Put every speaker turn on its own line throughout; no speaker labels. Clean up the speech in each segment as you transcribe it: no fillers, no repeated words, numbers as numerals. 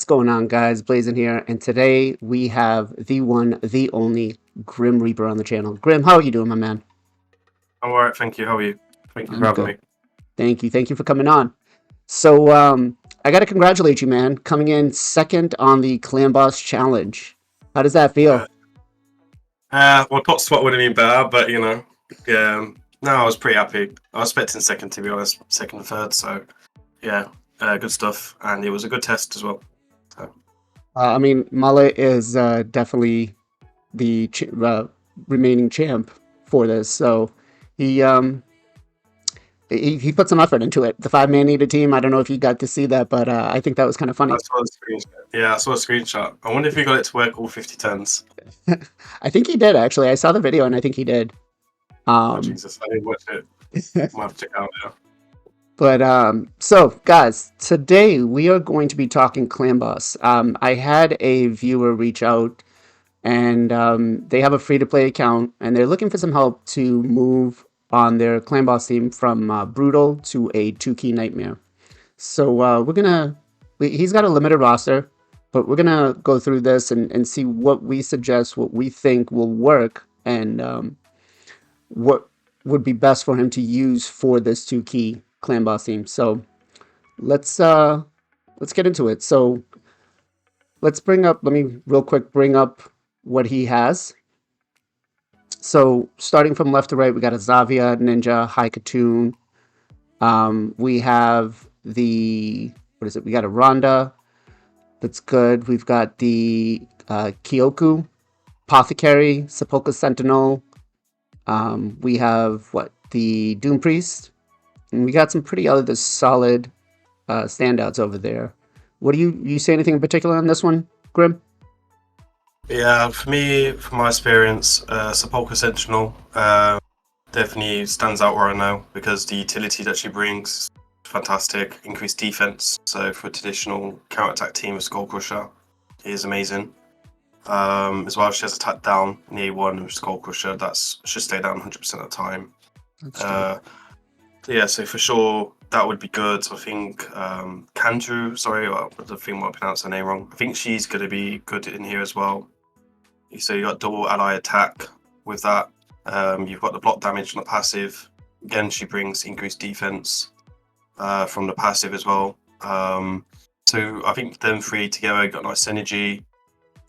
What's going on, guys? Blazing here, and today we have the one, the only Grim Reaper on the channel. Grim, how are you doing, my man?
I'm alright, thank you. How are you? Thank you
I'm
for having
good.
me.
Thank you for coming on. So, I gotta congratulate you, man, coming in second on the Clan Boss Challenge. How does that
Uh,
feel?
well, top spot would have been better, but yeah. No, I was pretty happy. I was expecting second, to be honest, second and third. So, yeah, good stuff, and it was a good test as well. So,
I mean, Mullet is definitely the remaining champ for this, so he um he put some effort into it. The 5-man needed team. I don't know if you got to see that, but I think that was kind of
I
funny.
saw a screenshot. Yeah, I saw a screenshot. I wonder if he got it to work all 50 turns.
I think he did actually. I saw the video and I think he did.
Oh
Um,
Jesus, I didn't watch it. Might have to check out now.
but so guys, today we are going to be talking Clan Boss. I had a viewer reach out and they have a free-to-play account and they're looking for some help to move on their Clan Boss team from Brutal to a 2-key Nightmare. So he's got a limited roster, but we're gonna go through this and see what we suggest, what we think will work, and what would be best for him to use for this 2-key Clan Boss team. So let's get into it. So let me real quick bring up what he has. So starting from left to right, we got a Zavia, Ninja, High Katoon. We have what is it? We got a Rhonda. That's good. We've got the Kyoku, Apothecary, Sepulchre Sentinel. We have the Doom Priest, and we got some pretty other solid standouts over there. What do you say anything in particular on this one, Grim?
Yeah, for me, from my experience, Sepulchre Sentinel definitely stands out right now because the utility that she brings, fantastic. Increased defense, so for a traditional counter-attack team with Skull Crusher, is amazing. As well, she has attack down in A1 with Skull Crusher, that should stay down 100% of the time. Yeah, so for sure that would be good. I think Kanju, sorry, I think I might pronounce her name wrong. I think she's going to be good in here as well. So you got double ally attack with that. You've got the block damage on the passive. Again, she brings increased defense from the passive as well. So I think them three together got nice synergy.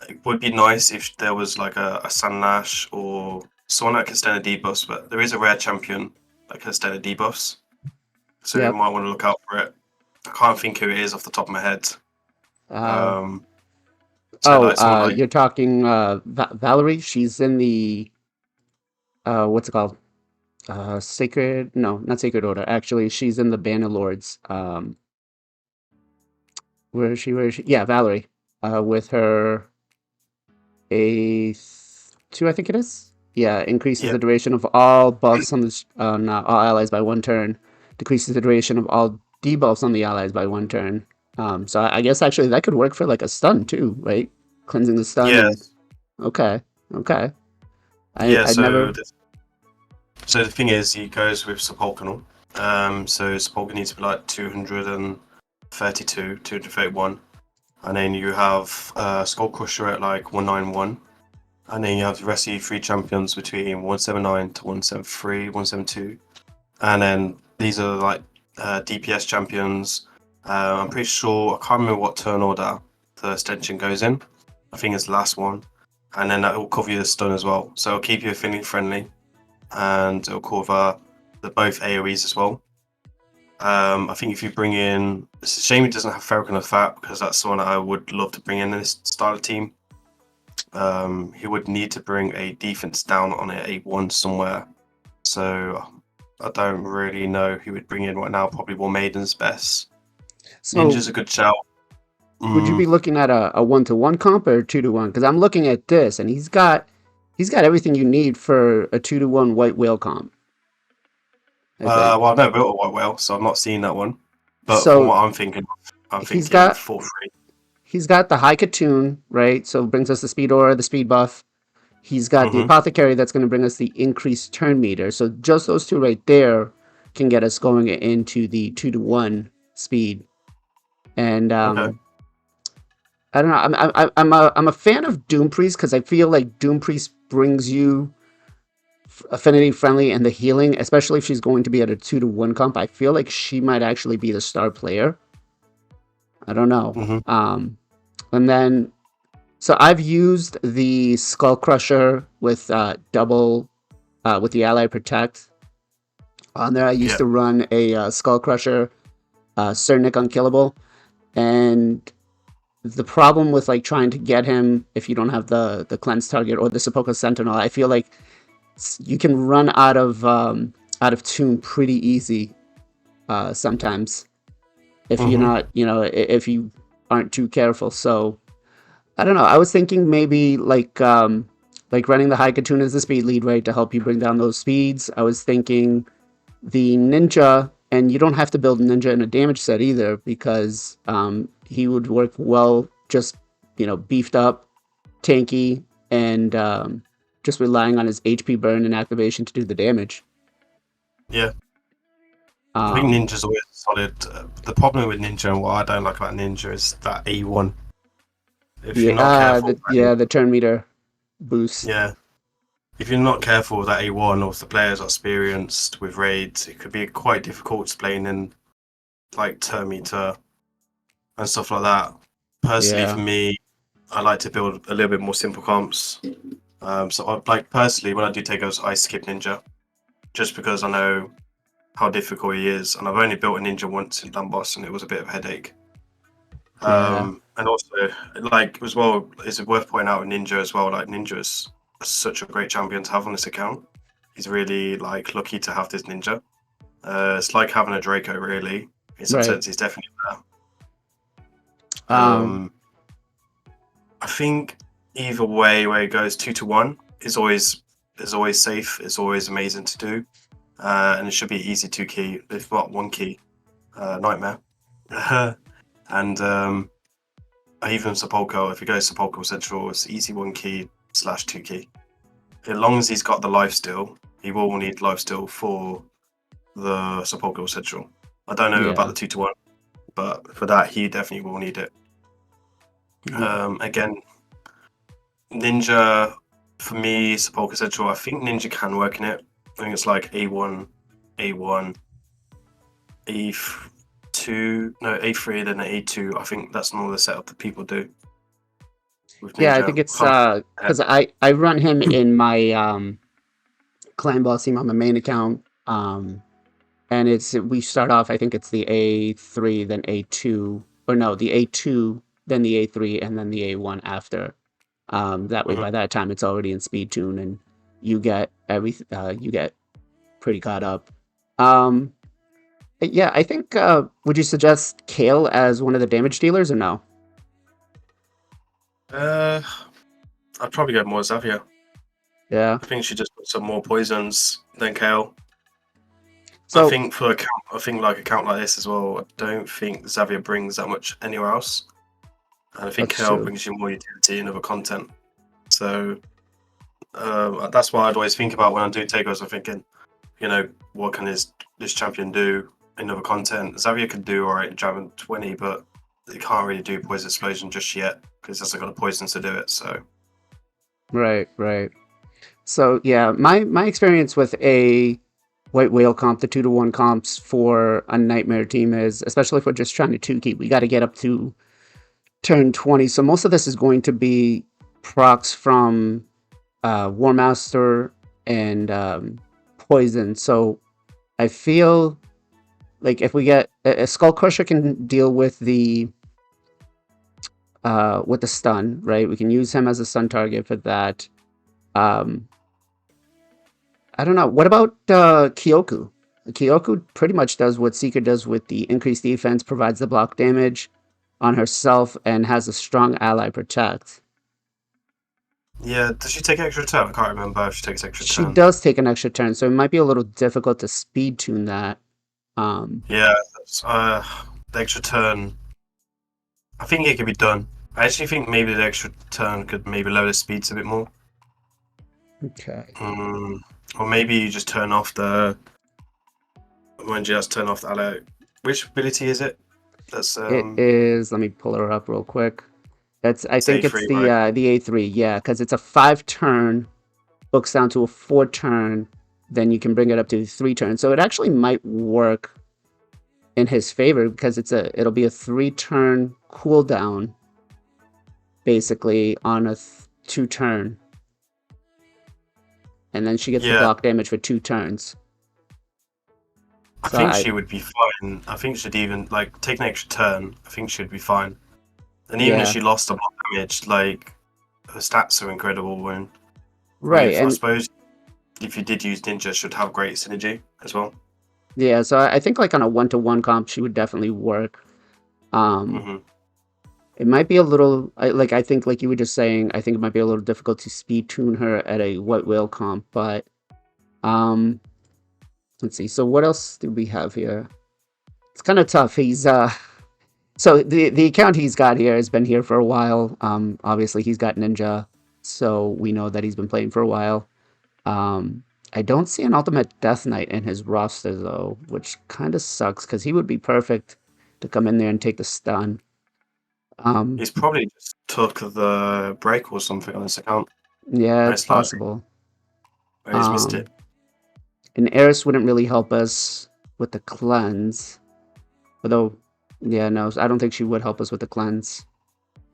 It would be nice if there was like a Sunlash or someone that can stand the debuffs, but there is a rare champion that can stand the debuffs. So you might want to look out for it. I can't think who it is off the top of my head.
You're talking Valerie. She's in the what's it called? Sacred? No, not Sacred Order. Actually, she's in the Bannerlords. Where is she? Where is she? Yeah, Valerie. With her A2, I think it is. Yeah, increases the duration of all buffs on all allies by 1 turn. Decreases the duration of all debuffs on the allies by 1 turn. So I guess actually that could work for like a stun too, right? Cleansing the stun.
Yes.
Okay.
So the thing is, he goes with Sepulchre. So Sepulchre needs to be like 232, 231. And then you have Skull Crusher at like 191. And then you have the rest of your 3 champions between 179 to 173, 172. And then these are like DPS champions. I'm pretty sure, I can't remember what turn order the extension goes in. I think it's the last one. And then that will cover you the stun as well. So it'll keep you affinity friendly. And it'll cover both AoEs as well. I think if you bring in, it's a shame it doesn't have Farrakhan of Fat because that's someone that I would love to bring in this style of team. He would need to bring a defense down on an A1 somewhere. So I don't really know who would bring in right now. Probably War Maiden's best. So, Ninja's a good shout.
Would you be looking at a 1-to-1 comp or a 2-to-1? Because I'm looking at this and he's got everything you need for a 2-to-1 White Whale comp.
Well, I've never built a White Whale, so I'm not seeing that one. But from what I'm thinking,
he's got
4-3.
He's got the High Katoon, right? So it brings us the speed aura, the speed buff. He's got the Apothecary that's going to bring us the increased turn meter. So just those two right there can get us going into the 2-to-1 speed. And I don't know. I'm a fan of Doom Priest because I feel like Doom Priest brings you affinity friendly and the healing, especially if she's going to be at a 2-to-1 comp. I feel like she might actually be the star player. I don't know.
Hmm.
And then so I've used the Skull Crusher with double with the Ally Protect. On there, I used
Yeah.
to run a Skull Crusher, Sir Nick Unkillable, and the problem with like trying to get him if you don't have the cleanse target or the Sepulchre Sentinel, I feel like you can run out of tune pretty easy sometimes if you're
Hmm.
not, if you aren't too careful. So I don't know. I was thinking maybe like running the High Katoon as the speed lead, right, to help you bring down those speeds. I was thinking the Ninja, and you don't have to build Ninja in a damage set either because he would work well just beefed up, tanky, and just relying on his HP burn and activation to do the damage.
Yeah. I think
Um,
Ninja's always solid. The problem with Ninja and what I don't like about Ninja is that E1. If you're not careful,
the turn meter boost.
yeah, if you're not careful with that A1 or if the players are experienced with raids, it could be quite difficult explaining like turn meter and stuff like that. Personally, for
Yeah,
me, I like to build a little bit more simple comps. So like personally, when I do Takos, I skip Ninja just because I know how difficult he is, and I've only built a Ninja once in Dunboss, and it was a bit of a headache.
yeah,
And also, like as well, is it worth pointing out Ninja as well? Like Ninja is such a great champion to have on this account. He's really like lucky to have this Ninja. It's like having a Draco, really. In some
right.
sense, he's definitely there.
Um,
I think either way, where it goes 2-to-1 is always safe. It's always amazing to do, and it should be easy 2 key, if not 1 key. Nightmare. And even Sepulchre, if he goes Sepulchre Central, it's easy 1 key / 2 key. As long as he's got the lifesteal, he will need lifesteal for the Sepulchre Central. I don't know about
yeah,
the 2-to-1, but for that, he definitely will need it.
yeah,
Again, Ninja, for me, Sepulchre Central, I think Ninja can work in it. I think it's like A1, A1, A2, no, A3, then A2. I think that's more the setup that people do with
yeah. I think
Ninja.
it's because I run him in my clan boss team on my main account. And we start off. I think it's the A3, then A2, or no, the A2, then the A3, and then the A1 after. That way,
Mhm.
by that time, it's already in speed tune, and you get everything. You get pretty caught up. Um, yeah, I think. Would you suggest Kale as one of the damage dealers or no?
Uh, I'd probably go more Xavier.
Yeah.
I think she just put some more poisons than Kale. I
So
think I think like a count like this as well, I don't think Xavier brings that much anywhere else. And I think
that's
Kale
true.
brings you more utility and other content. So that's what I'd always think about when I do takeovers. I'm thinking, what can this champion do in other content? Xavier could do alright in Dragon 20, but he can't really do Poison Explosion just yet because he hasn't got the poisons to do it. So
Right, right. So yeah, my experience with a white whale comp, the 2-to-1 comps for a nightmare team is, especially if we're just trying to two keep, we got to get up to turn 20. So most of this is going to be procs from War Master and Poison. So I feel like if we get a Skull Crusher can deal with the stun, right? We can use him as a stun target for that. Um, I don't know. What about Kyoku? Kyoku pretty much does what Seeker does with the increased defense, provides the block damage on herself, and has a strong ally protect.
yeah, does she take extra turn? I can't remember if she takes extra
She
turn.
does take an extra turn, so it might be a little difficult to speed tune that. Um,
Yeah, the extra turn. I think it could be done. I actually think maybe the extra turn could maybe lower the speeds a bit more.
okay.
Or maybe you just turn off the when you just turn off the ally. Which ability is it? That's
It is, let me pull her up real quick. I
It's
think it's
A3, right?
the A3, yeah, because it's a 5 turn, books down to a 4 turn, then you can bring it up to 3 turns. So it actually might work in his favor because it'll be a 3 turn cooldown basically on a 2 turn, and then she gets the
Yeah,
block damage for 2 turns.
I
So
think
I
she would be fine. I think she'd even like take an extra turn. I think she'd be fine. And even if
yeah,
she lost a block damage, like her stats are incredible. And
right,
with, I
and
suppose, if you did use ninja, should have great synergy as well.
yeah, so I think like on a 1-to-1 comp, she would definitely work. Um,
Hmm.
it might be a little like I think like you were just saying. I think it might be a little difficult to speed tune her at a white whale comp, but um, let's see. So what else do we have here? It's kind of tough. He's so the account he's got here has been here for a while. Obviously he's got ninja, so we know that he's been playing for a while. Um, I don't see an ultimate death knight in his roster though, which kind of sucks because he would be perfect to come in there and take the stun. Um,
He's probably just took the break or something on his account.
yeah, it's
Most likely,
possible.
or he's missed
Um,
it.
and Eris wouldn't really help us with the cleanse. Although, yeah, no, I don't think she would help us with the cleanse.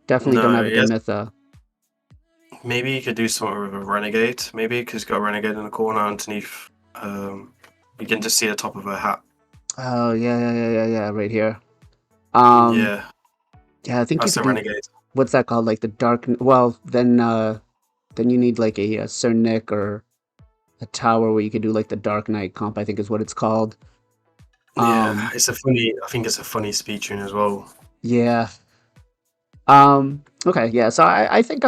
Definitely don't
No,
have a
he has,
Demitha.
maybe you could do something with a renegade. Maybe because he's got a renegade in the corner underneath. You can just see the top of her hat.
Oh, yeah, right here. Um,
Yeah,
yeah, I think you
that's
could
a
do,
renegade.
what's that called? Like the dark, well, then you need like a Sir Nick or a tower where you could do like the Dark Knight comp, I think is what it's called.
Yeah,
Um,
it's a funny. I think it's a funny speed tune as well.
yeah. Okay, yeah, so I think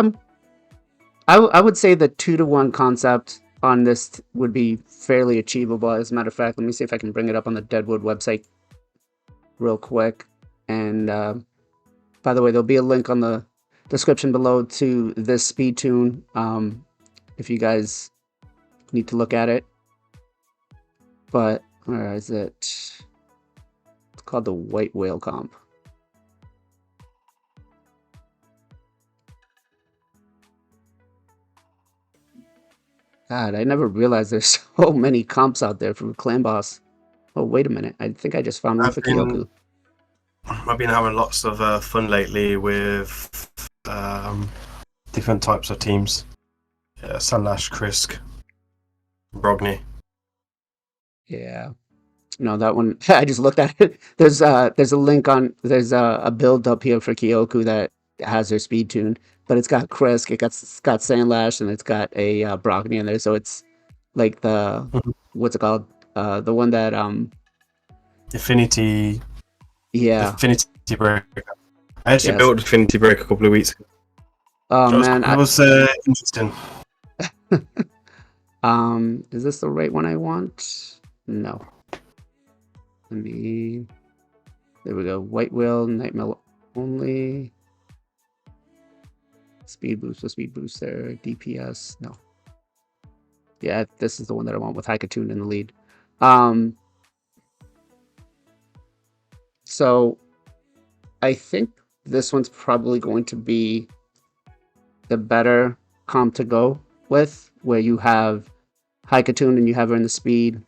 I would say the 2-to-1 concept on this would be fairly achievable. As a matter of fact, let me see if I can bring it up on the Deadwood website real quick. And by the way, there'll be a link on the description below to this speed tune if you guys need to look at it. But where is it? It's called the White Whale comp. God, I never realized there's so many comps out there for Clan Boss. Oh, wait a minute. I think I just found one
I've
for
been
Kyoku.
I've been having lots of fun lately with um, different types of teams. Yeah, Sunlash, Krisk, Brogny.
Yeah. No, that one I just looked at it. There's a link on there's a build up here for Kyoku that has her speed tune, but it's got Krisk, it's got Sandlash, and it's got a Brogni in there. So it's like the
Mhm.
what's it called? The one that
Affinity,
yeah,
Affinity Break. I actually
yes.
built Affinity Break a couple of weeks ago.
Oh man,
It was interesting.
is this the right one I want? No. Let me. There we go. White Whale, Nightmare only. Speed boost, with speed booster, DPS. No. Yeah, this is the one that I want with Haikatune in the lead. Um, so I think this one's probably going to be the better comp to go with, where you have Haikatune and you have her in the speed.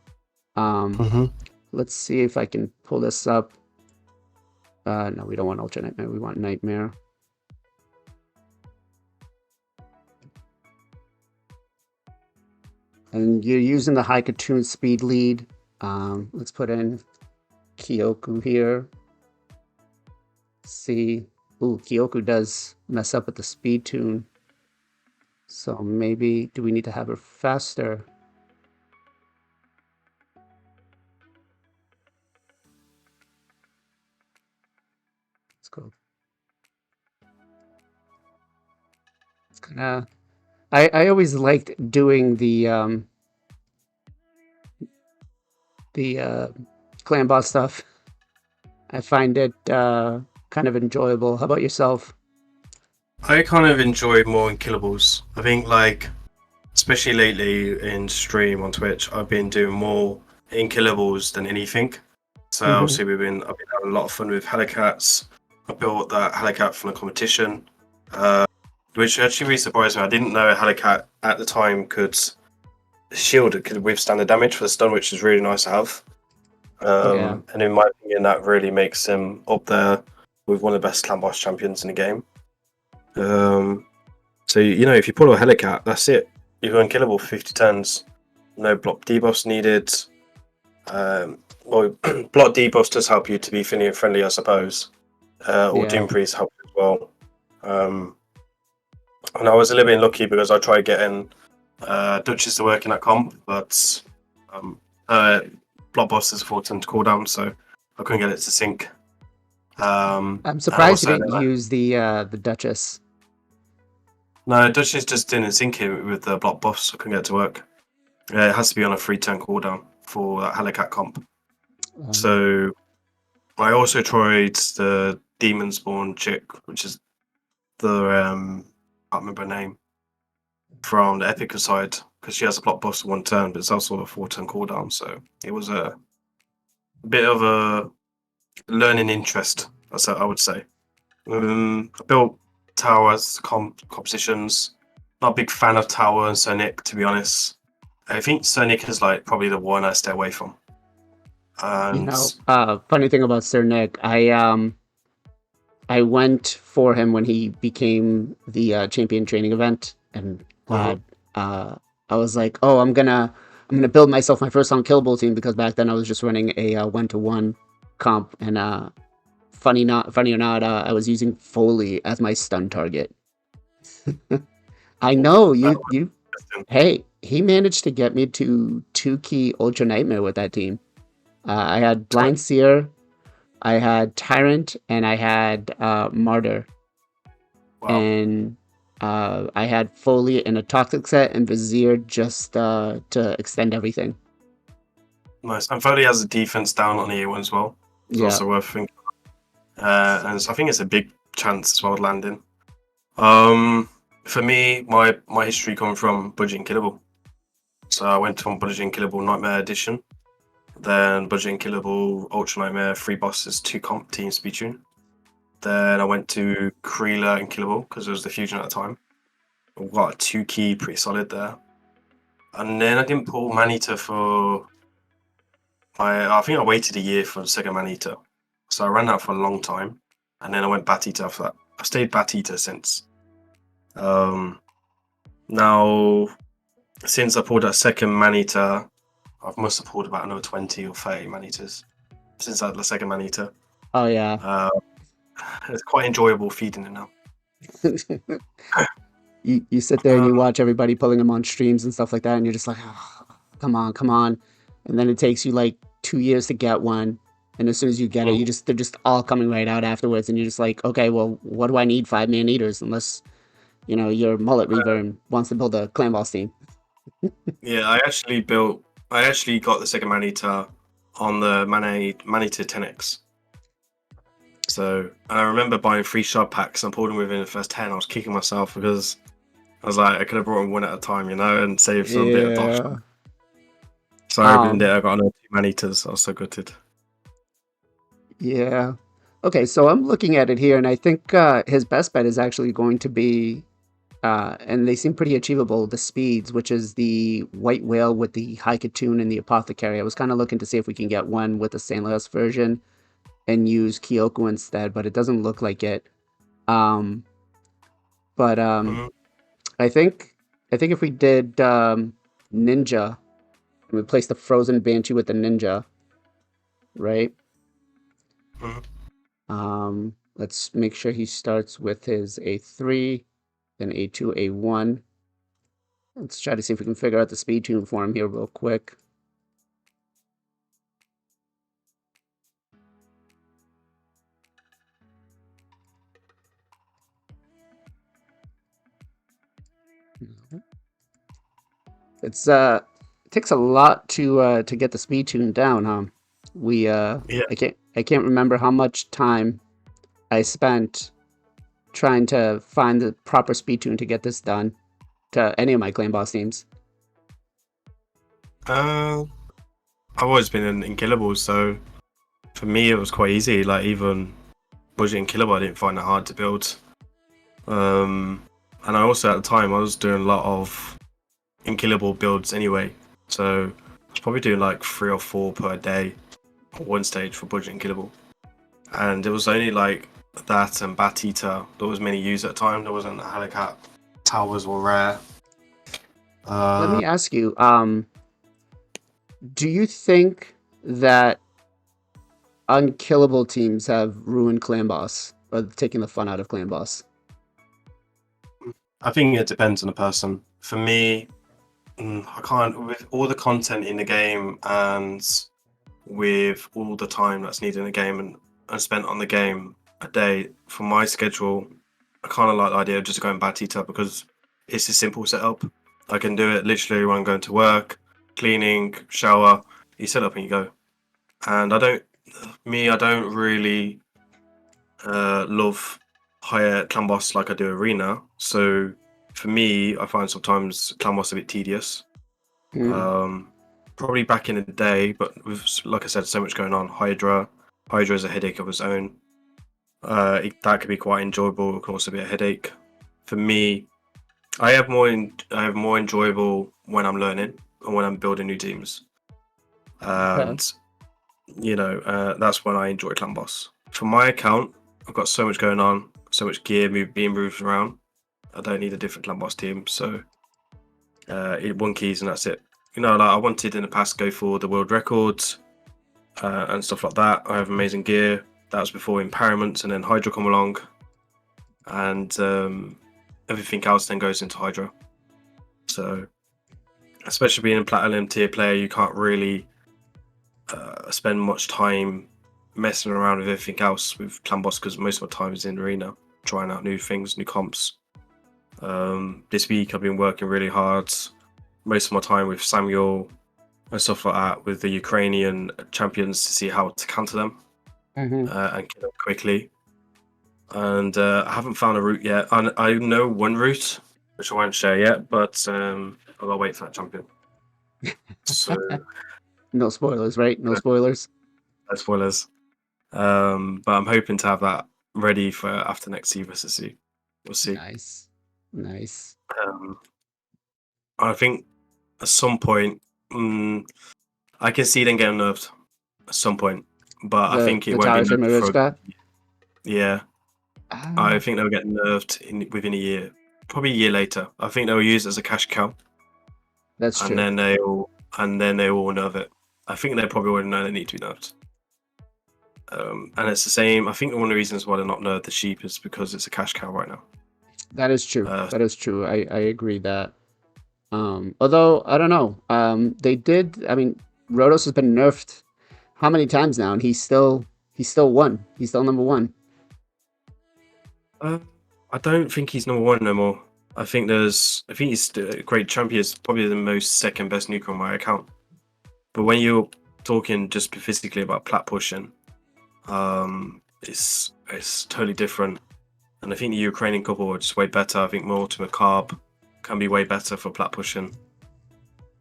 Um,
Hmm.
let's see if I can pull this up. No, we don't want Ultra Nightmare. We want Nightmare. And you're using the Haikatune speed lead. Let's put in Kyoku here. See. Ooh, Kyoku does mess up with the speed tune. So maybe, do we need to have her faster? Let's go. It's kind of. I always liked doing the clan boss stuff. I find it kind of enjoyable. How about yourself?
I kind of enjoy more Unkillables. I think, like, especially lately in stream on Twitch, I've been doing more Unkillables than anything. So
Hmm.
obviously I've been having a lot of fun with Helicats. I built that Helicat from the competition. which actually really surprised me. I didn't know Helicat at the time could could withstand the damage for the stun, which is really nice to have.
Yeah.
And in my opinion, that really makes him up there with one of the best clan boss champions in the game. So if you pull a Helicat, that's it. You're unkillable for 50 turns. No block debuffs needed. Well, block debuffs does help you to be friendly, I suppose. Or
Yeah.
Doom Priest helps as well. And I was a little bit lucky because I tried getting Duchess to work in that comp, but block boss is a 4-turn cooldown, so I couldn't get it to sync.
I'm
And
surprised you
also,
didn't use the Duchess.
no, Duchess just didn't sync it with the block buffs, so I couldn't get it to work. It has to be on a 3-turn cooldown for that Helicat comp. So I also tried the Demon Spawn chick, which is the I can't remember her name, from the Epic side, because she has a block buff for 1 turn, but it's also a 4-turn cooldown. So it was a bit of a learning interest, I would say. I built towers compositions. Not a big fan of Tower and Sonic, to be honest. I think Sonic is like probably the one I stay away from. And
Funny thing about Sir Nick, I went for him when he became the champion training event, and
mhm.
I was like, oh, I'm gonna build myself my first unkillable team, because back then I was just running a 1-to-1 comp, and funny or not, I was using Foley as my stun target. I know you. Hey, he managed to get me to 2-key Ultra Nightmare with that team. I had Blind Seer, I had Tyrant, and I had Martyr.
Wow,
And I had Foley in a Toxic set and Vizier just to extend everything.
nice. And Foley has a defense down on E1 as well. It's
Yeah.
also worth thinking. And I think it's a big chance as well of landing. For me, my history come from Budget and Killable. So I went from Budget and Killable Nightmare Edition, then Budget and Killable Ultra Nightmare 3 bosses 2 comp team speed tune. Then I went to Kreela and Killable because it was the fusion at the time. I got a 2-key pretty solid there. And then I didn't pull Maneater for I think I waited a year for the second Maneater. So I ran that for a long time. And then I went Bat Eater after that. I've stayed Bat Eater since. Now, since I pulled that second Maneater, I must have pulled about another 20 or 30 Maneaters since that the second Maneater.
Oh yeah.
It's quite enjoyable feeding it now.
You sit there and you watch everybody pulling them on streams and stuff like that, and you're just like, oh, come on, and then it takes you like 2 years to get one, and as soon as you get it, they're just all coming right out afterwards, and you're just like, okay, well, what do I need 5 man eaters unless you're Mullet Reaver and wants to build a clan boss team.
Yeah, I actually got the second Maneater on the Maneater 10x. So, and I remember buying 3 shard packs and pulled them within the first 10. I was kicking myself because I was like, I could have brought them one at a time, and saved some bit of dodge. So I opened it, I got another 2 Maneaters. I was so gutted.
Yeah. Okay, so I'm looking at it here, and I think his best bet is actually going to be, and they seem pretty achievable, the speeds, which is the White Whale with the High Katoon and the Apothecary. I was kind of looking to see if we can get one with the stainless version and use Kyoko instead, but it doesn't look like it. Um, but I think if we did Ninja, and we placed the Frozen Banshee with the Ninja, right? Let's make sure he starts with his A3, then A2, A1. Let's try to see if we can figure out the speed tune for him here real quick. It takes a lot to get the speed tune down, huh? I can't remember how much time I spent trying to find the proper speed tune to get this done to any of my clan boss teams.
I've always been in Killables, so for me it was quite easy. Like even Budget and Killable, I didn't find it hard to build. And I also at the time I was doing a lot of unkillable builds anyway, so I was probably doing like 3 or 4 per day on one stage for budget unkillable, and it was only like that and Bat Eater that was many used at the time. There wasn't Helicat. Towers were rare.
Let me ask you, do you think that unkillable teams have ruined Clan Boss or taken the fun out of Clan Boss?
I think it depends on the person. For me, I can't, with all the content in the game and with all the time that's needed in the game and spent on the game a day, for my schedule, I kind of like the idea of just going Bat Eater because it's a simple setup. I can do it literally when I'm going to work, cleaning, shower, you set up and you go. And I don't really love higher clan boss like I do arena. So for me, I find sometimes clan boss a bit tedious. Probably back in the day, but with, like I said, so much going on. Hydra is a headache of its own. That could be quite enjoyable. It can also be a headache. For me, I have more enjoyable when I'm learning and when I'm building new teams, and that's when I enjoy clan boss. For my account, I've got so much going on, so much gear being moved around. I don't need a different clan boss team, so one keys and that's it. Like I wanted in the past to go for the world records and stuff like that. I have amazing gear. That was before Impairments, and then Hydra come along, and everything else then goes into Hydra. So, especially being a Platinum tier player, you can't really spend much time messing around with everything else with clan boss because most of my time is in arena, trying out new things, new comps. This week I've been working really hard, most of my time with Samuel and stuff like that, with the Ukrainian champions to see how to counter them and kill them quickly. And I haven't found a route yet. I know one route, which I won't share yet, but I'll gotta wait for that champion. So
No spoilers, right? No spoilers.
no spoilers. But I'm hoping to have that ready for after next C versus C. We'll see.
Nice.
I think at some point, I can see them getting nerfed at some point, but I think it won't be nerfed for. Yeah, I think they'll get nerfed within a year, probably a year later. I think they'll use it as a cash cow.
That's true.
And then they will nerf it. I think they probably wouldn't know they need to be nerfed. And it's the same. I think one of the reasons why they're not nerfed the sheep is because it's a cash cow right now.
That is true. That is true. I agree that. Although I don't know. They did. I mean, Rotos has been nerfed how many times now, and he's still won. He's still number one.
I don't think he's number one no more. I think he's a great champion. He's probably the second best nuker on my account. But when you're talking just physically about plat pushing, it's totally different. And I think the Ukrainian couple are just way better. I think more ultimate carb can be way better for plat pushing.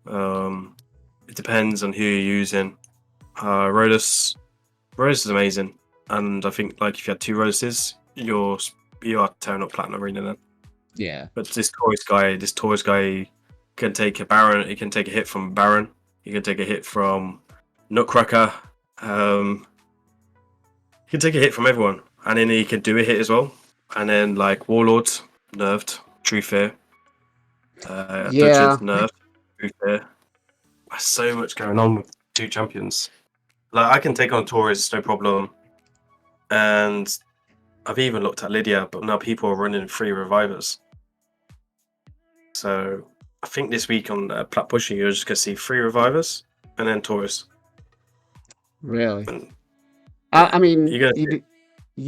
It depends on who you're using. Rodus is amazing, and I think like if you had 2 Roduses, you are tearing up Platinum Arena then.
Yeah.
But this Taurus guy can take a Baron. He can take a hit from Baron. He can take a hit from Nutcracker. He can take a hit from everyone, and then he can do a hit as well. And then like Warlords nerfed, True Fear. Dodgers nerfed, True Fear. There's so much going on with 2 champions. Like I can take on Taurus, no problem. And I've even looked at Lydia, but now people are running 3 revivers. So I think this week on plat pushing, you're just gonna see 3 revivers and then Taurus.
Really? I mean, you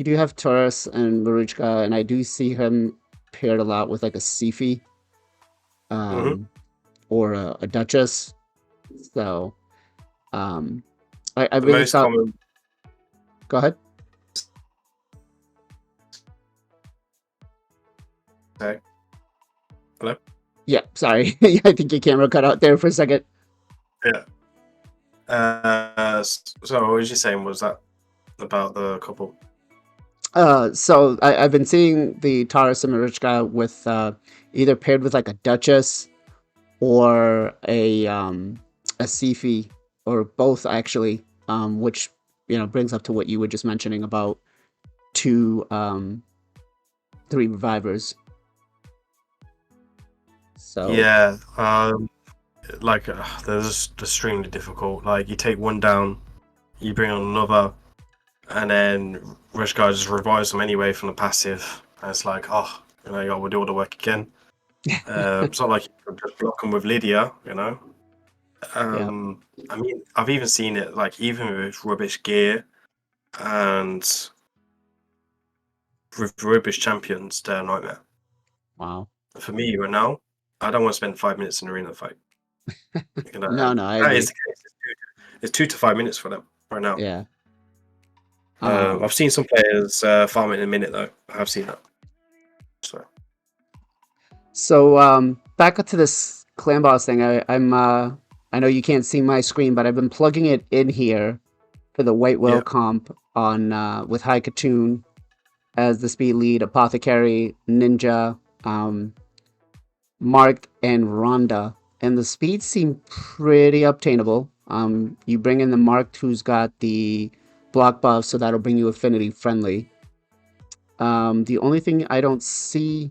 do have Taurus and Maruchka, and I do see him paired a lot with like a Sifi, or a Duchess. So, I really thought. Go ahead.
Okay. Hello?
Yeah, sorry. I think your camera cut out there for a second.
Yeah. So what was you saying? Was that about the couple?
So I've been seeing the Taurus and Marichka with either paired with like a Duchess or a Sifi or both actually, which brings up to what you were just mentioning about two three revivers. So
Yeah, like they're just extremely difficult. Like you take one down, you bring on another, and then Rush Guy just revives them anyway from the passive. And it's like, oh, you got to do all the work again. It's not like you can just block them with Lydia, you know.
yeah,
I mean, I've even seen it like even with rubbish gear and with rubbish champions, they're a nightmare.
wow.
For me, right now, I don't want to spend 5 minutes in an arena fight.
No, no, I
That is
agree.
the case. It's 2 to 5 minutes for them right now.
Yeah.
I've seen some players farm it in a minute though. I have seen that.
So back up to this clan boss thing. I know you can't see my screen, but I've been plugging it in here for the White Whale
Yeah.
comp on with High Katoon as the speed lead, Apothecary, Ninja, Mark, and Rhonda. And the speeds seem pretty obtainable. You bring in the Mark, who's got the block buff, so that'll bring you affinity friendly. The only thing I don't see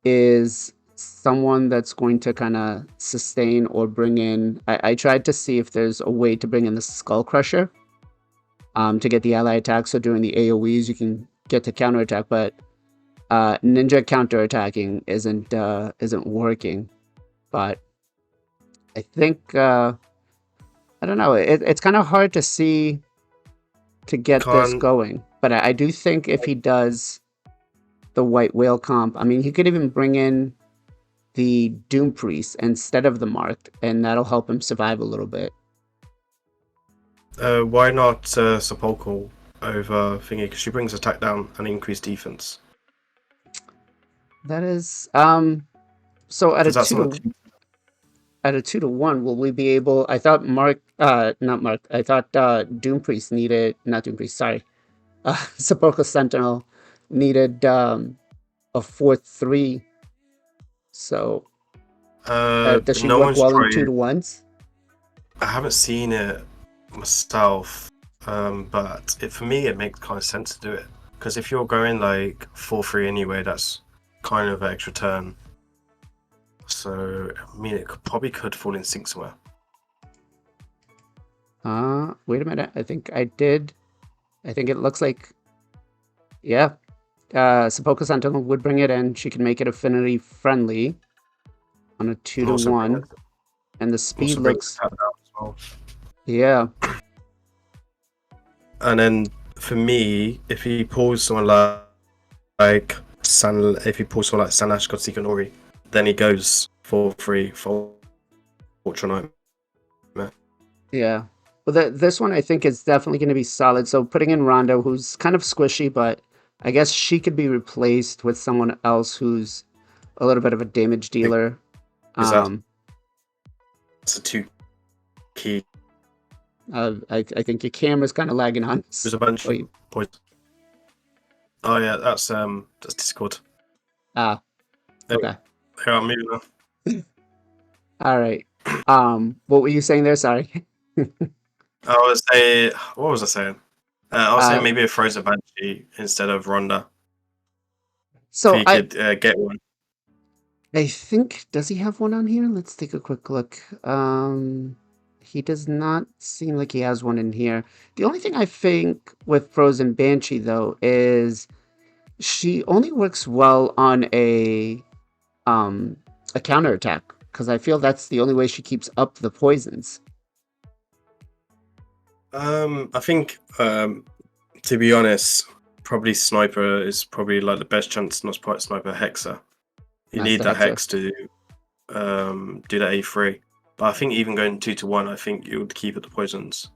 is someone that's going to kind of sustain or bring in. I tried to see if there's a way to bring in the Skull Crusher to get the ally attack. So during the AoEs, you can get to counterattack, but ninja counterattacking isn't working. But I think I don't know. It's kind of hard to see to get this
Can't.
going. But I do think if he does the White Whale comp, I mean, he could even bring in the Doom Priest instead of the Marked, and that'll help him survive a little bit.
Why not Sepulchre over thingy? Because she brings attack down and increased defense.
That is so
Because that's not.
at a 2-1, will we be able? I thought not Mark. I thought Doom Priest needed not Doom Priest. Sorry, Sepulchre Sentinel needed a 4-3. So does she
No
work
one's
well in
tried.
2-1s?
I haven't seen it myself, but for me it makes kind of sense to do it. Because if you're going like 4-3 anyway, that's kind of an extra turn. So I mean, it probably could fall in sync somewhere.
Wait a minute. I think I did. I think it looks like, yeah. Sepulchre Sentinel would bring it in. She can make it affinity friendly on a 2-1, and the speed looks.
Attack down as well.
Yeah.
And then for me, if he pulls someone like if he pulls someone like Sanash Godsika Nori, then he goes 4-3 for Ultra Nightmare.
Yeah. Well, this one I think is definitely going to be solid. So putting in Rondo, who's kind of squishy, but I guess she could be replaced with someone else who's a little bit of a damage dealer.
That's the two key.
I think your camera's kind of lagging on.
There's a bunch of points. Oh yeah, that's Discord.
Ah, okay.
Here, I'm moving on.
All right. What were you saying there? Sorry.
What was I saying? I was saying maybe a Frozen Banshee instead of Ronda.
So
if you could get one.
I think, does he have one on here? Let's take a quick look. He does not seem like he has one in here. The only thing I think with Frozen Banshee, though, is she only works well on a counterattack, because I feel that's the only way she keeps up the poisons.
I think, to be honest, probably Sniper is probably like the best chance not Sniper Hexer. You need that Hex to do that A3. But I think even going 2-1, I think you would keep at the poisons.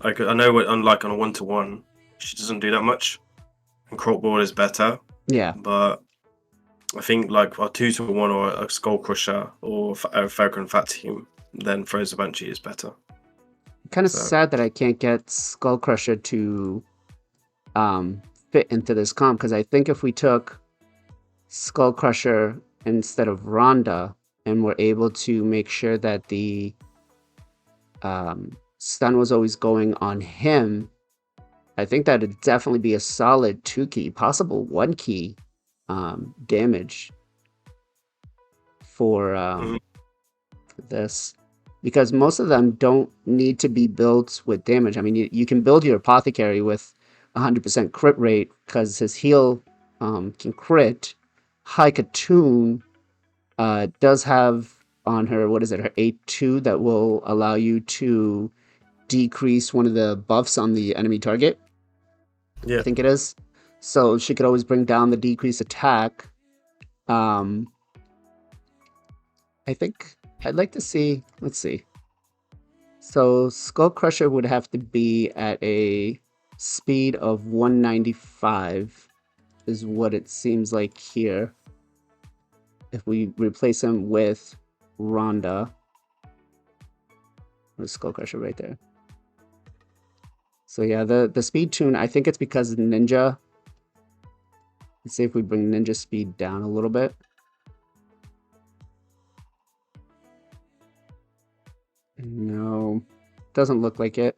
Like I know, unlike on a 1-1, she doesn't do that much, and Croakball is better.
Yeah.
But I think like a 2-1 or a Skull Crusher or a Falcon Fat Team, then Frozen Banshee is better.
Kind of sad that I can't get Skull Crusher to fit into this comp, because I think if we took Skull Crusher instead of Rhonda and we're able to make sure that the stun was always going on him, I think that'd definitely be a solid 2-key, possible 1-key damage for this, because most of them don't need to be built with damage. I mean, you can build your apothecary with 100% crit rate because his heal can crit. Haikatoon does have on her, what is it, her 8-2 that will allow you to decrease one of the buffs on the enemy target.
Yeah.
I think it is. So she could always bring down the decreased attack. I think I'd like to see, let's see. So Skull Crusher would have to be at a speed of 195 is what it seems like here. If we replace him with Rhonda. There's Skull Crusher right there. So yeah, the speed tune, I think it's because Ninja. Let's see if we bring Ninja speed down a little bit. No, doesn't look like it.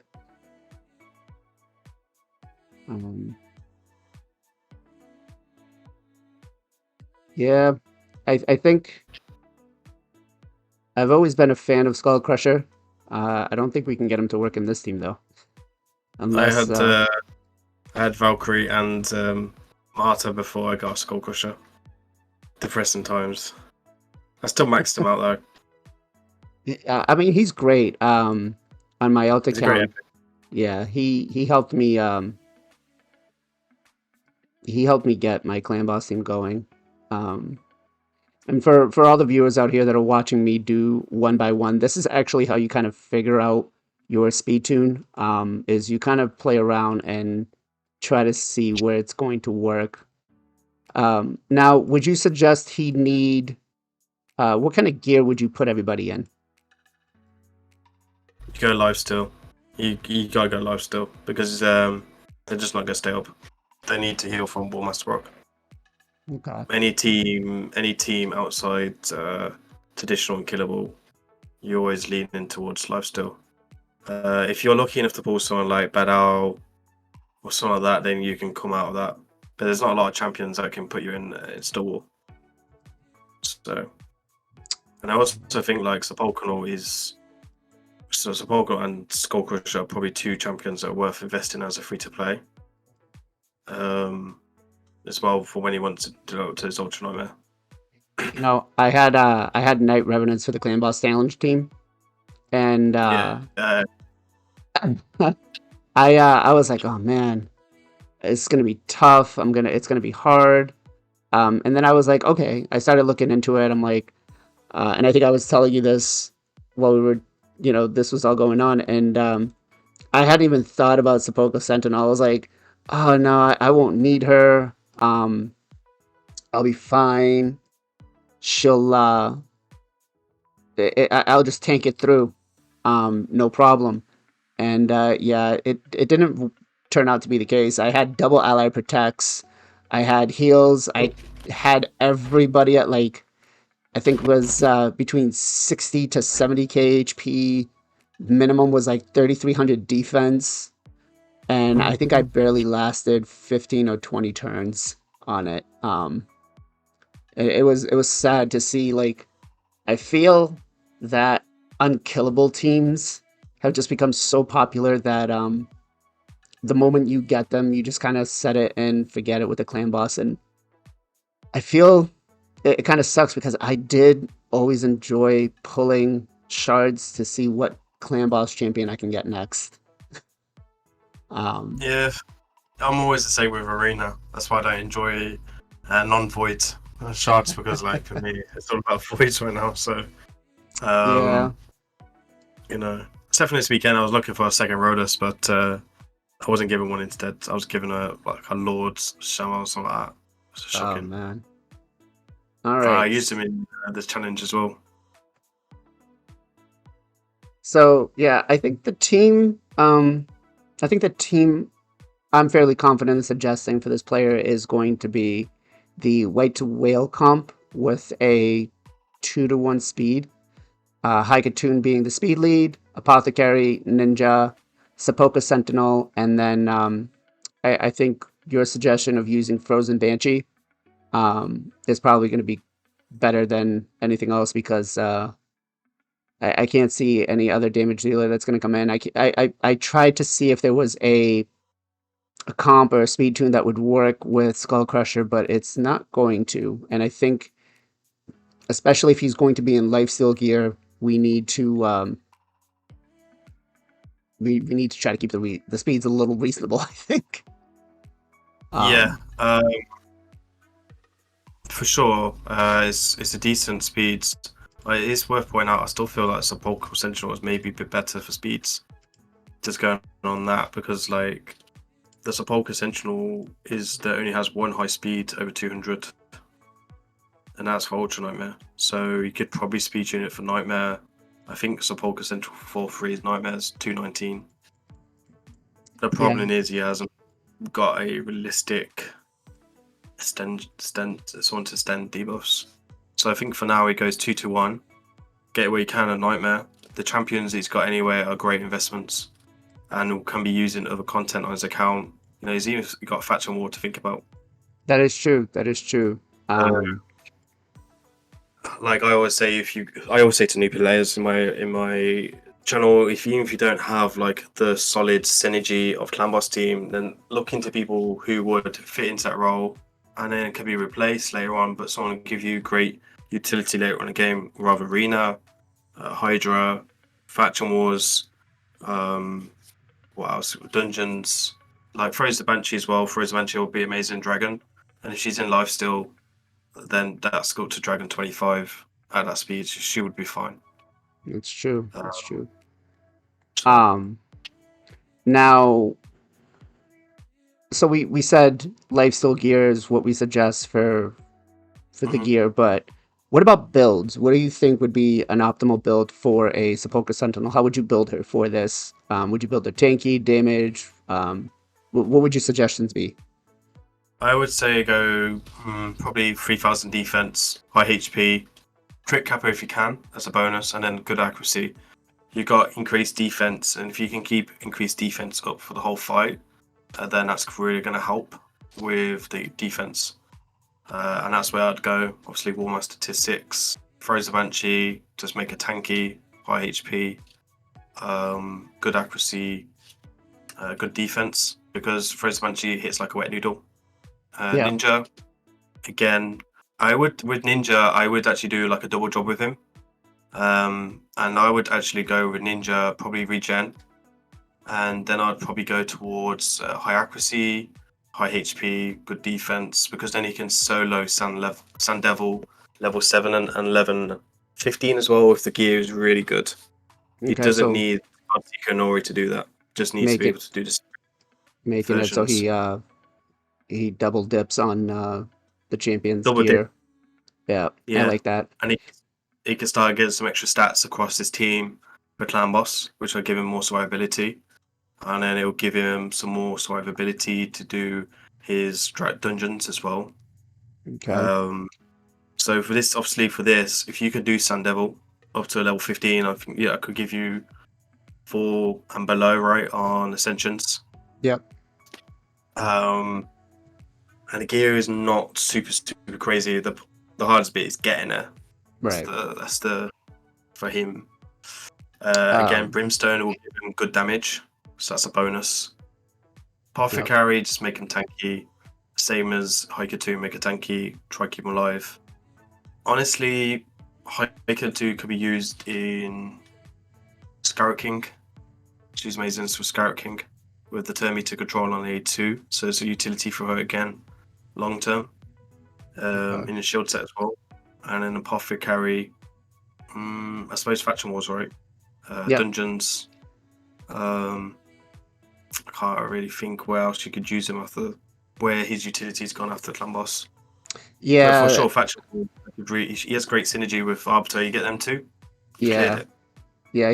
Yeah, I think I've always been a fan of Skull Crusher. I don't think we can get him to work in this team though. Unless
I had Valkyrie and Marta before I got Skull Crusher. Depressing times. I still maxed him out though.
I mean, he's great. On my alt
He's a great
account, yeah, he helped me. He helped me get my clan boss team going. And for all the viewers out here that are watching me do 1x1, this is actually how you kind of figure out your speed tune. Is you kind of play around and try to see where it's going to work. Now, would you suggest he need? What kind of gear would you put everybody in?
You go live still. You gotta go live still because they're just not gonna stay up. They need to heal from Warmaster Rock.
Okay.
Any team outside traditional and killable, you always lean in towards life still. If you're lucky enough to pull someone like Bad Owl or something like that, then you can come out of that. But there's not a lot of champions that can put you in Stonewall. So, and I also think like Sepulchral Sepulchral and Skullcrusher are probably two champions that are worth investing as a free to play. As well for when he wants to develop to his Ultra Nightmare.
You know, I had Night Revenants for the Clan Boss Challenge team, and I was like, oh man, it's gonna be tough. It's gonna be hard. And then I was like, okay. I started looking into it. I'm like, and I think I was telling you this while we were, this was all going on, and I hadn't even thought about Sepulchral Sentinel. I was like, oh no, I won't need her. I'll be fine. She'll I'll just tank it through. No problem. And yeah, it didn't turn out to be the case. I had double ally protects. I had heals. I had everybody at like, I think it was between 60 to 70k HP. Minimum was like 3,300 defense. And I think I barely lasted 15 or 20 turns on it. It was sad to see. Like, I feel that unkillable teams have just become so popular that the moment you get them, you just kind of set it and forget it with the clan boss. And I feel it kind of sucks because I did always enjoy pulling shards to see what clan boss champion I can get next.
Yeah, I'm always the same with Arena. That's why I don't enjoy non-void shards because, like, for me, it's all about voids right now. So,
Yeah.
Except for this weekend, I was looking for a second Rhodus, but I wasn't given one instead. I was given a Lord's Shaman or something like that. It's shocking.
Oh man. All right.
I used him in this challenge as well.
So yeah, I think the team I'm fairly confident in suggesting for this player is going to be the white to whale comp with a 2-to-1 speed. Haikatun being the speed lead, Apothecary, Ninja, Sapoka Sentinel, and then I think your suggestion of using Frozen Banshee is probably going to be better than anything else because I can't see any other damage dealer that's going to come in. I tried to see if there was a comp or a speed tune that would work with Skull Crusher, but it's not going to. And I think, especially if he's going to be in lifesteal gear, we need to we need to try to keep the speeds a little reasonable. I think.
Yeah,
Um,
for sure. It's a decent speeds. It is worth pointing out. I still feel like Sepulchral Sentinel is maybe a bit better for speeds. Just going on that because like the Sepulchral Sentinel only has one high speed over 200, and that's for Ultra Nightmare. So you could probably speed tune it for Nightmare. I think Sepulchral Sentinel for 4-3 is Nightmare's 219. The
yeah,
problem is he hasn't got a realistic someone to extend debuffs. So I think for now he goes 2-1. Get where you can a Nightmare. The champions he's got anyway are great investments and can be used in other content on his account. You know, he's even got Faction War to think about.
that is true. That is true.
Like I always say, I always say to new players in my channel, even if you don't have like the solid synergy of Clan Boss team, then look into people who would fit into that role, and then it can be replaced later on. But someone will give you great utility later on in the game, rather Arena, Hydra, Faction Wars, what else? Dungeons, like Froze the Banshee as well. Froze the Banshee will be amazing Dragon, and if she's in life still, then that's got to Dragon 25 at that speed. She would be fine.
It's true. It's true.
So,
Now, so we said lifesteal gear is what we suggest for the
mhm.
gear, but what about builds? What do you think would be an optimal build for a Sepulchral Sentinel? How would you build her for this? Would you build her tanky, damage? What would your suggestions be?
I would say go probably 3000 defense, high HP, crit kappa if you can as a bonus, and then good accuracy. You got increased defense, and if you can keep increased defense up for the whole fight, then that's really going to help with the defense. And that's where I'd go. Obviously, Warmaster tier 6, Frozen Banshee, just make a tanky, high HP, good accuracy, good defense, because Frozen Banshee hits like a wet noodle.
Yeah.
Ninja, again, I would actually do like a double job with him. And I would actually go with Ninja, probably regen, and then I'd probably go towards high accuracy, high HP, good defense, because then he can solo Sun Devil level 7 and 11, 15 as well if the gear is really good. He
Okay.
doesn't
So
need Artika Nori to do that. Just needs to
make
be
it
able to do this
making it so
versions.
he double dips on the champion's
Double dip,
gear. Yeah, I
yeah.
like that.
And he can start getting some extra stats across his team for Clan Boss, which will give him more survivability. And then it'll give him some more survivability to do his dungeons as well.
Okay.
So for this, obviously for this, if you could do Sun Devil up to level 15, I think I could give you 4 and below, right, on Ascensions.
Yep.
And the gear is not super crazy. The hardest bit is getting there.
Right.
That's the for him. Again, Brimstone will give him good damage, so that's a bonus. Apothecary, just make him tanky. Same as Haikatu, make a tanky, try keep him alive. Honestly, Haikatu could be used in Scarlet King. She's amazing for Scarlet King with the Terminator control on A2, so it's a utility for her again, long term. In a shield set as well. And then Apothecary, I suppose Faction Wars, right? Dungeons. I can't really think where else you could use him after where his utility's gone after Clan Boss.
Yeah.
But for sure, Faction Wars, he has great synergy with Arbiter. You get them too.
Yeah.
Cleared it.
Yeah.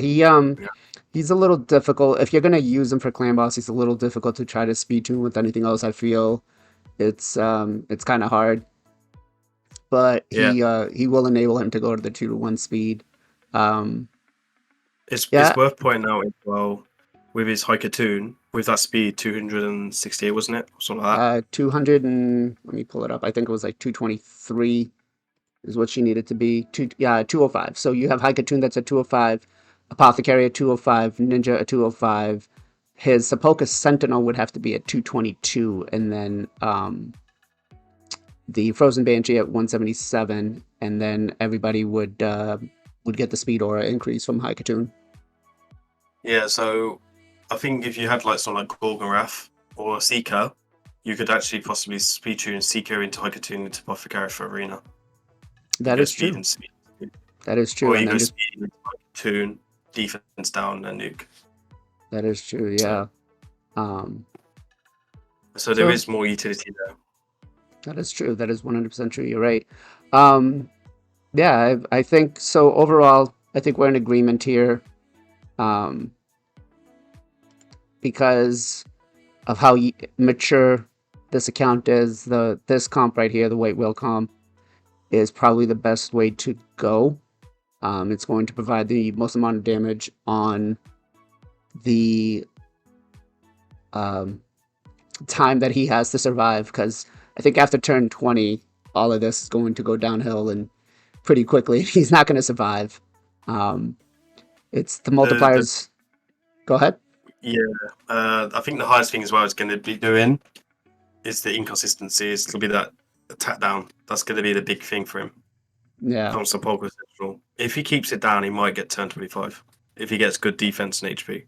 He's a little difficult. If you're gonna use him for clan boss, he's a little difficult to try to speed tune with anything else. I feel it's kind of hard, but
Yeah,
he will enable him to go to the 2-to-1 speed. Um,
it's
yeah,
worth pointing out as well with his high cartoon with that speed 268, wasn't it, or something like that.
200 and let me pull it up. I think it was like 223 is what she needed to be. 205. So you have Haikatun that's at 205, Apothecary at 205, Ninja at 205. His Sepulchre Sentinel would have to be at 222, and then the Frozen Banshee at 177, and then everybody would get the speed aura increase from Haikatun.
Yeah, so I think if you had like something like Gorgonrath or Seeker, you could actually possibly speed tune Seeker into high cartoon into Apothecary for Arena.
That
You go
is
speed
true.
and speed.
That is true,
Or you
and
go
then just
speed into high cartoon, defense down, and nuke.
that is true.
So,
Yeah. Um,
so there
so
is more utility there.
that is true. That is 100% true. You're right. Um, yeah, I think so. Overall, I think we're in agreement here, um, because of how mature this account is. This comp right here, the White Whale comp, is probably the best way to go. It's going to provide the most amount of damage on the um, time that he has to survive, because I think after turn 20, all of this is going to go downhill and pretty quickly. He's not going to survive. Um, it's the
The
multipliers. Go ahead.
Yeah, I think the hardest thing as well is going to be doing is the inconsistency. It's going to be that attack down. That's going to be the big thing for him.
Yeah.
From Sepulchre Central. If he keeps it down, he might get turn 25. If he gets good defense and HP.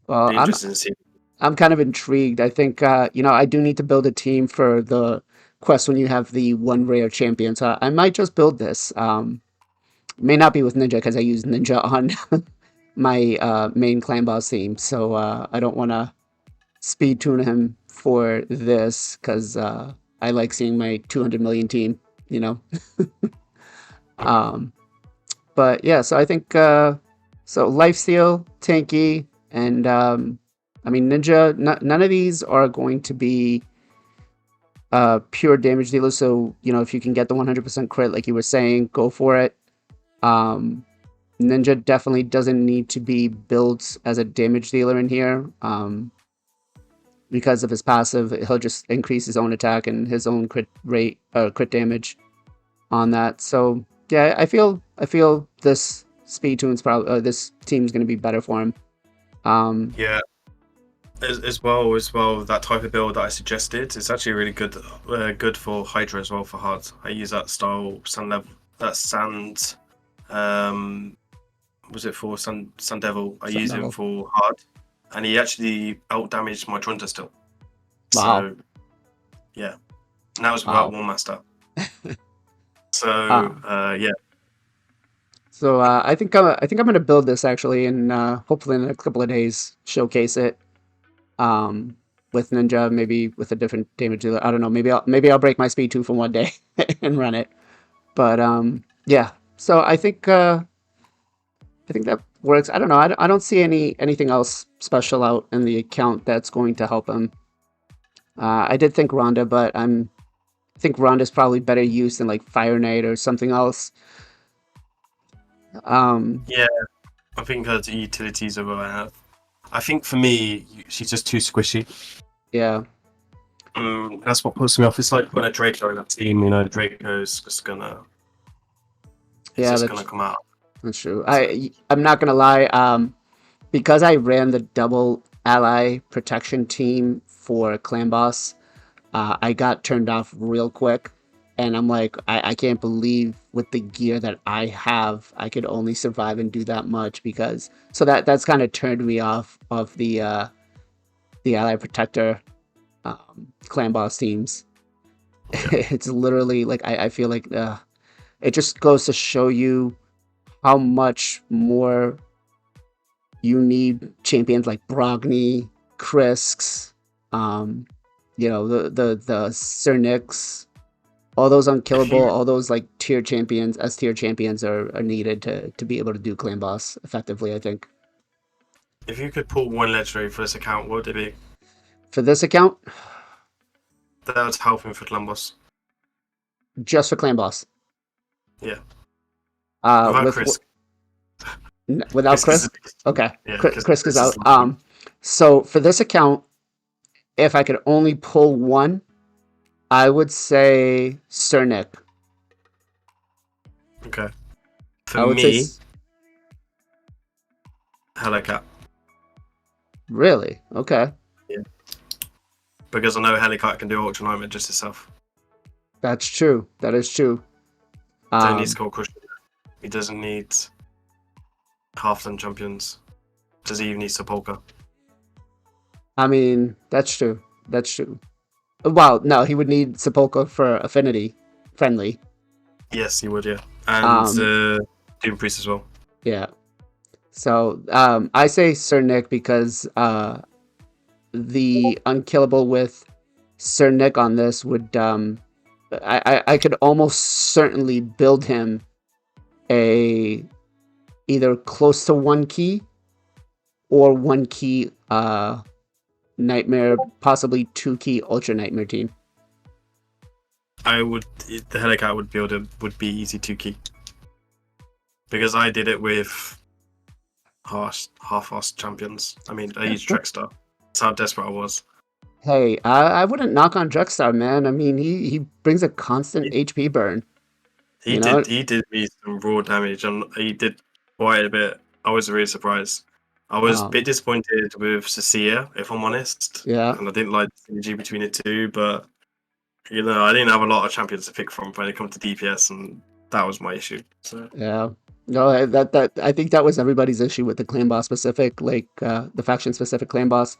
Well,
Be interested to see.
I'm kind of intrigued. I think I do need to build a team for the quest when you have the one rare champion. So I might just build this. May not be with Ninja because I use Ninja on my main clan boss team. So I don't want to speed tune him for this because I like seeing my 200 million team. You know. um, but yeah, so I think so. Lifesteal, tanky, and I mean Ninja. None of these are going to be pure damage dealers. So if you can get the 100% crit, like you were saying, go for it. Ninja definitely doesn't need to be built as a damage dealer in here. Because of his passive, he'll just increase his own attack and his own crit rate, crit damage on that. So yeah, I feel this speed tune's probably this team's going to be better for him.
Yeah, as well that type of build that I suggested is actually really good for Hydra as well for hard. I use that style sand level, that sand. Was it for Sun Devil? I use him for hard, and he actually out damaged my Trunta still.
Wow.
So yeah, and that was without War Master. So yeah.
So I think I'm gonna build this actually, and hopefully in the next couple of days showcase it. With Ninja, maybe with a different damage dealer. I don't know. Maybe I'll break my speed 2 for one day and run it. But yeah. So I think that works. I don't know. I don't see anything else special out in the account that's going to help him. I did think Rhonda, but I think Rhonda's probably better used in like Fire Knight or something else.
Yeah, I think her utilities are what I have. I think for me, she's just too squishy.
Yeah.
That's what puts me off. It's like when a Draco in that team, Draco's just gonna. Gonna come out.
That's true. I'm not gonna lie. Because I ran the double ally protection team for Clan Boss, I got turned off real quick, and I'm like, I can't believe with the gear that I have, I could only survive and do that much so that's kind of turned me off of the ally protector Clan Boss teams.
Yeah.
It's literally like I feel like it just goes to show you how much more you need champions like Brogni, Krisk, the Cernix, all those unkillable, all those like tier champions, S tier champions are needed to be able to do clan boss effectively, I think.
If you could pull one legendary for this account, what would it be?
For this account,
That's helping for clan boss.
just for clan boss.
Yeah. Without
With
Chris.
without
Chris
Chris.
is
Okay,
yeah,
Chris is
Chris is
out. So for this account, if I could only pull one, I would say Sir Nick.
okay. For
I would say
me, Helicat.
really okay.
Yeah. Because I know Helicat can do Ultra Nightmare just itself.
That's true. That is true.
Don't need Skull Crusher. He doesn't need half-time champions. Does he even need Sepulchre?
I mean, that's true. That's true. Well, no, he would need Sepulchre for affinity friendly.
Yes, he would, yeah. And Doom Priest as well.
Yeah. So I say Sir Nick because the unkillable with Sir Nick on this would I could almost certainly build him a either close to 1 key or 1 key nightmare, possibly 2 key ultra nightmare team.
The Helicat would be easy 2-key. Because I did it with half-assed champions. I mean, I used Drexstar. That's how desperate I was.
Hey, I wouldn't knock on Drexstar, man. I mean, he brings a constant HP burn.
He did me some raw damage, and he did quite a bit. I was really surprised. I was a bit disappointed with Cecilia, if I'm honest.
Yeah.
And I didn't like the synergy between the two, but you know, I didn't have a lot of champions to pick from when it comes to DPS, and that was my issue. So
Yeah. No, that I think that was everybody's issue with the clan boss specific, like the faction specific clan boss.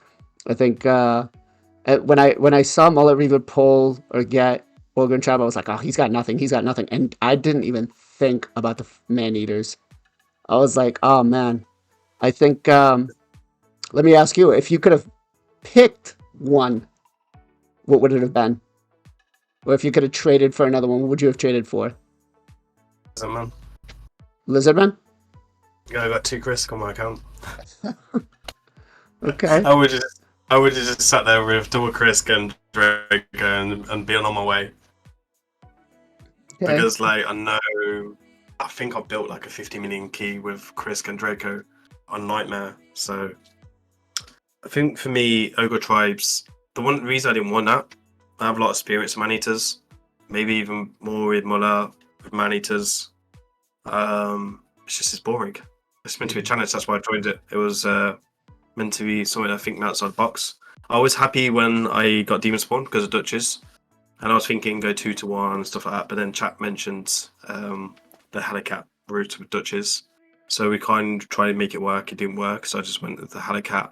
I think when I saw Mullet Reaver pull or get Ogre and Trap, I was like, oh, he's got nothing, and I didn't even think about the man eaters. I was like, oh man, I think. Let me ask you, if you could have picked one, what would it have been? Or if you could have traded for another one, what would you have traded for?
man.
Lizardman?
Yeah, I got 2 Chris on my account.
Okay.
I would have just sat there with double Chris and Draco and been on my way.
Okay.
Because like I think I built like a 50 million key with Chris and Draco on Nightmare. So I think for me, Ogre Tribes, the one reason I didn't want that, I have a lot of experience with man-eaters, maybe even more with Muller, with man-eaters. It's boring. It's meant to be a challenge, that's why I joined it. It was meant to be something I think outside the box. I was happy when I got Demon Spawn because of Duchess, and I was thinking go 2-1 and stuff like that, but then chat mentioned the Helicat route with Duchess. So we kind of tried to make it work, it didn't work, so I just went with the Helicat.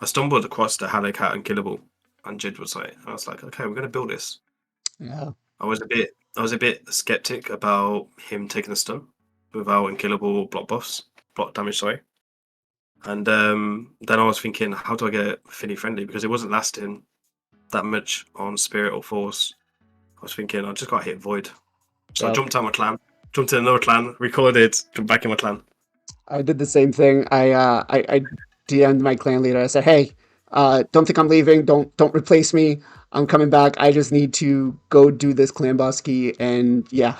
I stumbled across the Helicat Unkillable, and Jid was like, I was like, okay, we're gonna build this.
Yeah.
I was a bit skeptic about him taking the stun without Unkillable block damage, sorry. And then I was thinking, how do I get Finny friendly? Because it wasn't lasting that much on Spirit or Force. I was thinking, I just got to hit Void. So I jumped out of my clan, jumped in another clan, recorded, jumped back in my clan.
I did the same thing. I DM'd my clan leader. I said, hey, don't think I'm leaving. Don't replace me. I'm coming back. I just need to go do this clan boss key. And yeah.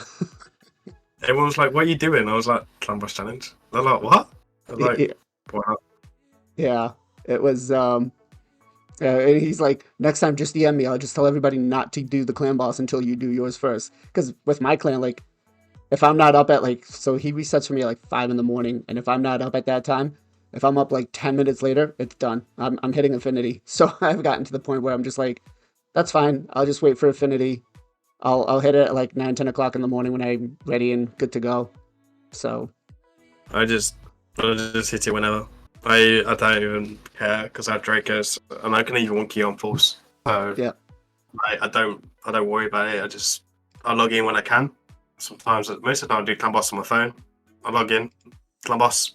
Everyone was like, what are you doing? I was like, clan boss challenge. They're like, what? I was like, what?
Yeah. It was and he's like, next time just DM me. I'll just tell everybody not to do the clan boss until you do yours first. Because with my clan, like, if I'm not up at like, so he resets for me at like 5 in the morning, and if I'm not up at that time, if I'm up like 10 minutes later, it's done. I'm hitting Affinity. So I've gotten to the point where I'm just like, that's fine. I'll just wait for Affinity. I'll hit it at like 9, 10 o'clock in the morning when I'm ready and good to go. So
I'll just hit it whenever. I don't even care because I have Dracos and I can even 1-key on Force. So
yeah.
I don't worry about it. I log in when I can. Sometimes, most of the time, I do clan boss on my phone. I log in, clan boss.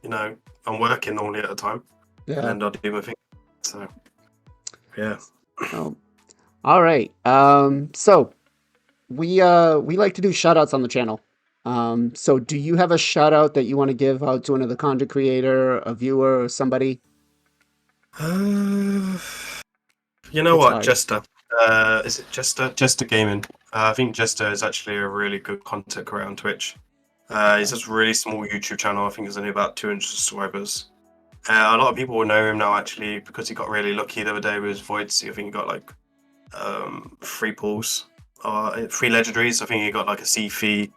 You know, I'm working normally at the time,
Yeah.
and then I'll do my thing. So, yeah.
Oh. All right. So we like to do shoutouts on the channel. So do you have a shout out that you want to give out to another content creator, a viewer, or somebody?
Uh, you know
It's
what,
hard.
Jester? Is it Jester? Jester Gaming. I think Jester is actually a really good content creator on Twitch. He's
Okay.
just a really small YouTube channel. I think there's only about 200 subscribers. A lot of people will know him now actually because he got really lucky the other day with his Voids. I think he got like free pulls or free legendaries. I think he got like a C-Fee.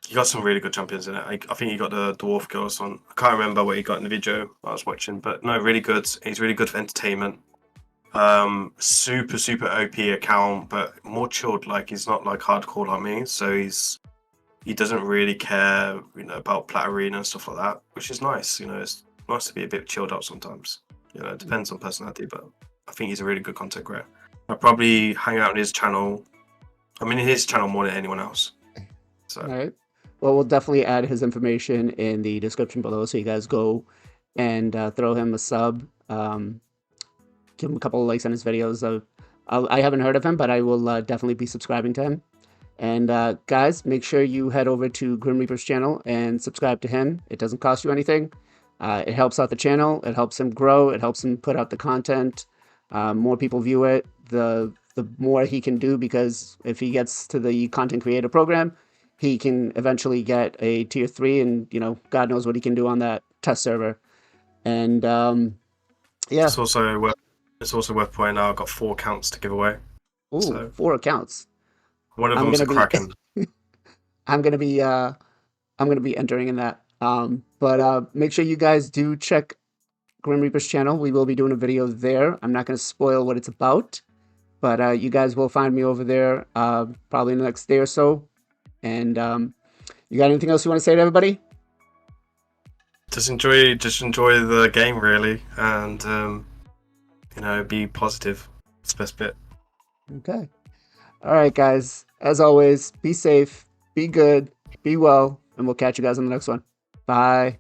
He got some really good champions in it. I think he got the Dwarf Girls on. I can't remember what he got in the video I was watching, but no, really good. He's really good for entertainment. Super OP account, but more chilled. Like he's not like hardcore like me, so he doesn't really care, about Plat Arena and stuff like that, which is nice. It's nice to be a bit chilled out sometimes. It depends on personality, but I think he's a really good content creator. I probably hang out on his channel. I mean, his channel more than anyone else.
All
So
right. Well, we'll definitely add his information in the description below, so you guys go and throw him a sub. Give him a couple of likes on his videos. I haven't heard of him, but I will definitely be subscribing to him. And guys, make sure you head over to Grim Reaper's channel and subscribe to him. It doesn't cost you anything. It helps out the channel. It helps him grow. It helps him put out the content. More people view it, the more he can do, because if he gets to the content creator program, he can eventually get a tier 3, and God knows what he can do on that test server. And yeah.
it's also worth it's also worth pointing out I've got 4 accounts to give away.
Ooh,
So
4 accounts.
one of
I'm
them's a
gonna be
Kraken.
I'm gonna be entering in that. But make sure you guys do check Grim Reaper's channel. We will be doing a video there. I'm not gonna spoil what it's about, but you guys will find me over there probably in the next day or so. And you got anything else you want to say to everybody?
Just enjoy the game really, and be positive. It's the best bit.
Okay. All right, guys. As always, be safe, be good, be well, and we'll catch you guys on the next one. Bye.